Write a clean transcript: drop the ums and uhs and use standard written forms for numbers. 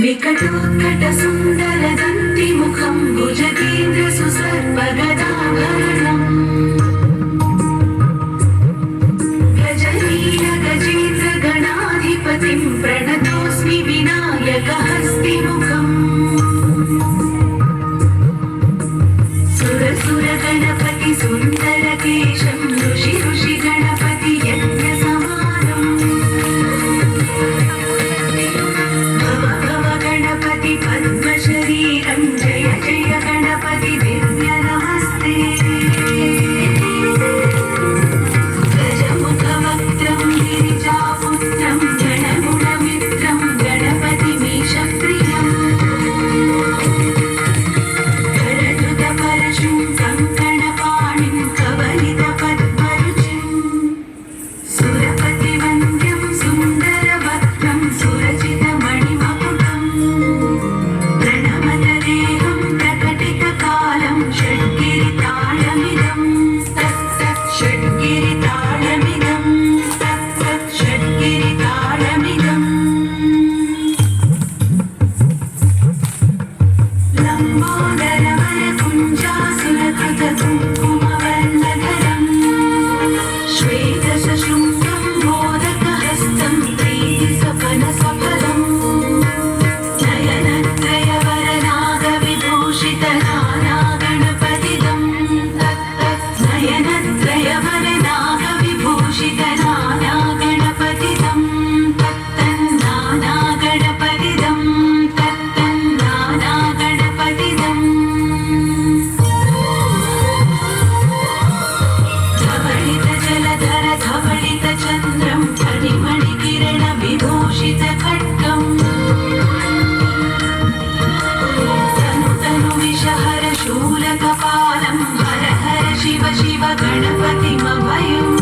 विकटोत्कट सुंदर दंति मुखं भुजगेन्द्र सुसर्पगदाभरणम् गजनीय गजेन्द्र गणाधिपतिं प्रणतोऽस्मि विनायकहस्तिमुखम् सुरसुर गणपति सुन्दरकेशं ऋषि ऋषि गणपति यज्ञसमानम् गणपति पद्मशरीरं जय जय गणपति दिव्य नमस्ते गजमुखवक्त्रं गिरिजापुत्रं गणगुणमित्रं गणपतिमीशप्रियम् करधृतपरशुं कङ्कणपाणिं कवलितपद्मरुचिं सुरपतिवन्द्यं सुन्दरवक्त्रं सुरचितमणिमकुटम् प्रणमतदेहं प्रकटितकालं षड्गिरिताळमिदं तत्तत् षड्गिरिताळमिदं तत्तत् षड्गिरिताळमिदम् लम्बोदरवरकुञ्जासुरकृतकुङ्कुमवर्णधरम् श्वेतसशृङ्गं मोदकहस्तं प्रीतिसफलसफलम् नयनत्रयवरनागविभूषितनानागणपतिदं तत्तत् नयनत्रयवरनागविभूषितनानागणपतिदं तत्तन्नानागणपतिदं तत्तन्नानागणपतिदम् धवलितजलधर धवलितचन्द्रं फणिमणिकिरणविभूषितखड्गम् तनु विषहर शूलकपालं हर हर शिव शिव गणपतिमभयम्